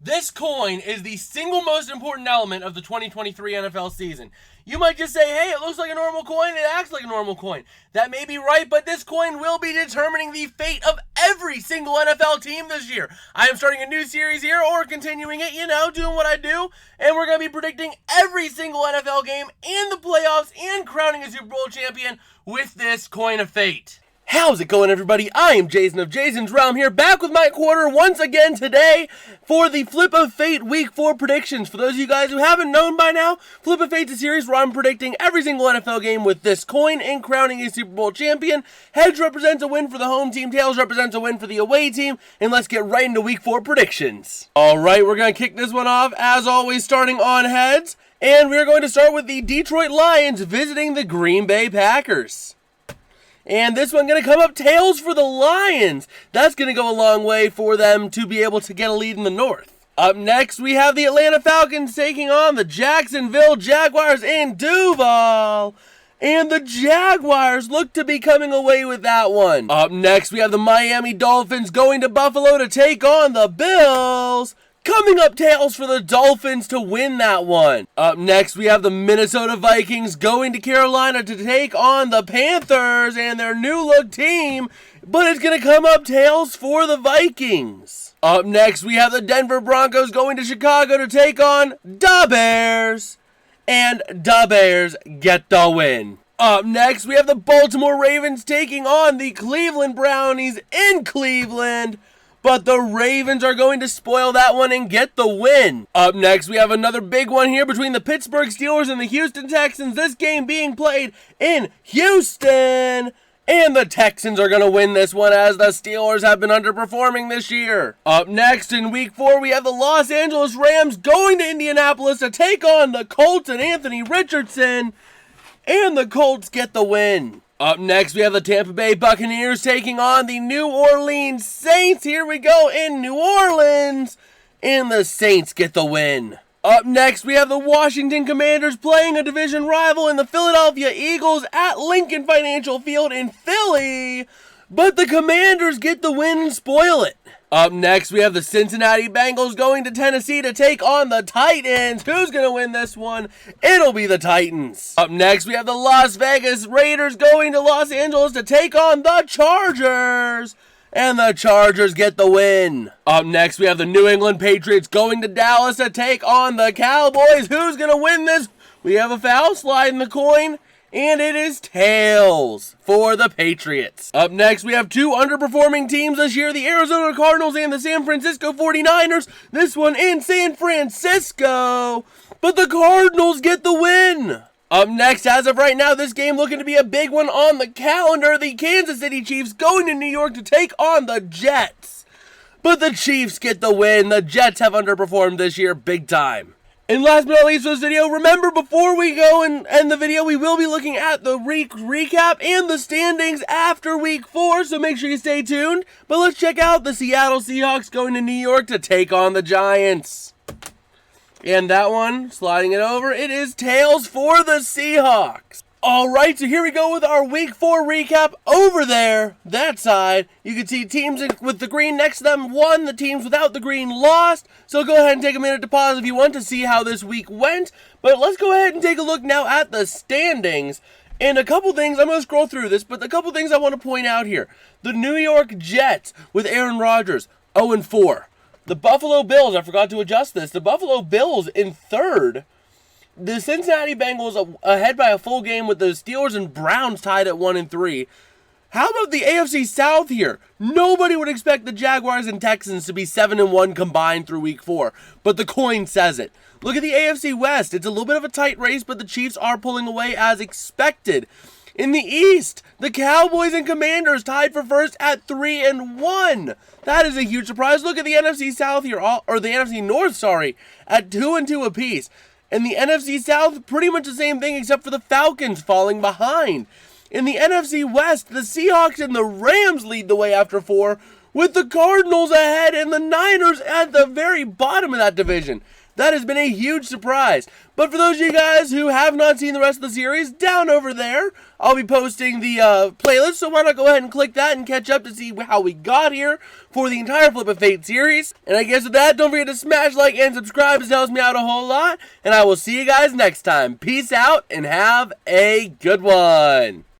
This coin is the single most important element of the 2023 NFL season. You might just say, hey, it looks like a normal coin, it acts like a normal coin. That may be right, but this coin will be determining the fate of every single NFL team this year. I am starting a new series here, or continuing it, doing what I do, and we're going to be predicting every single NFL game and the playoffs and crowning a Super Bowl champion with this coin of fate. How's it going, everybody? I am Jason of Jason's Realm here, back with my quarter once again today for the Flip of Fate Week 4 predictions. For those of you guys who haven't known by now, Flip of Fate's a series where I'm predicting every single NFL game with this coin and crowning a Super Bowl champion. Heads represents a win for the home team, tails represents a win for the away team, and let's get right into Week 4 predictions. Alright, we're going to kick this one off, as always, starting on heads, and we're going to start with the Detroit Lions visiting the Green Bay Packers. And this one going to come up tails for the Lions. That's going to go a long way for them to be able to get a lead in the North. Up next, we have the Atlanta Falcons taking on the Jacksonville Jaguars in Duval. And the Jaguars look to be coming away with that one. Up next, we have the Miami Dolphins going to Buffalo to take on the Bills. Coming up tails for the Dolphins to win that one. Up next, we have the Minnesota Vikings going to Carolina to take on the Panthers and their new-look team, but it's going to come up tails for the Vikings. Up next, we have the Denver Broncos going to Chicago to take on the Bears, and the Bears get the win. Up next, we have the Baltimore Ravens taking on the Cleveland Brownies in Cleveland, but the Ravens are going to spoil that one and get the win. Up next, we have another big one here between the Pittsburgh Steelers and the Houston Texans. This game being played in Houston. And the Texans are going to win this one as the Steelers have been underperforming this year. Up next in Week 4, we have the Los Angeles Rams going to Indianapolis to take on the Colts and Anthony Richardson. And the Colts get the win. Up next, we have the Tampa Bay Buccaneers taking on the New Orleans Saints. Here we go in New Orleans, and the Saints get the win. Up next, we have the Washington Commanders playing a division rival in the Philadelphia Eagles at Lincoln Financial Field in Philly, but the Commanders get the win and spoil it. Up next, we have the Cincinnati Bengals going to Tennessee to take on the Titans. Who's going to win this one? It'll be the Titans. Up next, we have the Las Vegas Raiders going to Los Angeles to take on the Chargers. And the Chargers get the win. Up next, we have the New England Patriots going to Dallas to take on the Cowboys. Who's going to win this? We have a foul sliding the coin. And it is tails for the Patriots. Up next, we have two underperforming teams this year, the Arizona Cardinals and the San Francisco 49ers. This one in San Francisco, but the Cardinals get the win. Up next, as of right now, this game looking to be a big one on the calendar. The Kansas City Chiefs going to New York to take on the Jets. But the Chiefs get the win. The Jets have underperformed this year big time. And last but not least for this video, remember before we go and end the video, we will be looking at the recap and the standings after Week 4, so make sure you stay tuned. But let's check out the Seattle Seahawks going to New York to take on the Giants. And that one, sliding it over, it is tails for the Seahawks. Alright, so here we go with our Week 4 recap. Over there, that side, you can see teams with the green next to them won, the teams without the green lost. So go ahead and take a minute to pause if you want to see how this week went. But let's go ahead and take a look now at the standings. And a couple things, I'm going to scroll through this, but a couple things I want to point out here. The New York Jets with AARON Rodgers, 0-4. The Buffalo Bills, I forgot to adjust this, the Buffalo Bills in third. The Cincinnati Bengals ahead by a full game with the Steelers and Browns tied at 1-3. How about the AFC South here? Nobody would expect the Jaguars and Texans to be 7-1 combined through Week 4, but the coin says it. Look at the AFC West. It's a little bit of a tight race, but the Chiefs are pulling away as expected. In the East, the Cowboys and Commanders tied for first at 3-1. That is a huge surprise. Look at the NFC South here, or the NFC North, sorry, at 2-2 apiece. And the NFC South, pretty much the same thing except for the Falcons falling behind. In the NFC West, the Seahawks and the Rams lead the way after 4, with the Cardinals ahead and the Niners at the very bottom of that division. That has been a huge surprise. But for those of you guys who have not seen the rest of the series, down over there, I'll be posting the playlist, so why not go ahead and click that and catch up to see how we got here for the entire Flip of Fate series. And I guess with that, don't forget to smash like and subscribe. It helps me out a whole lot. And I will see you guys next time. Peace out and have a good one.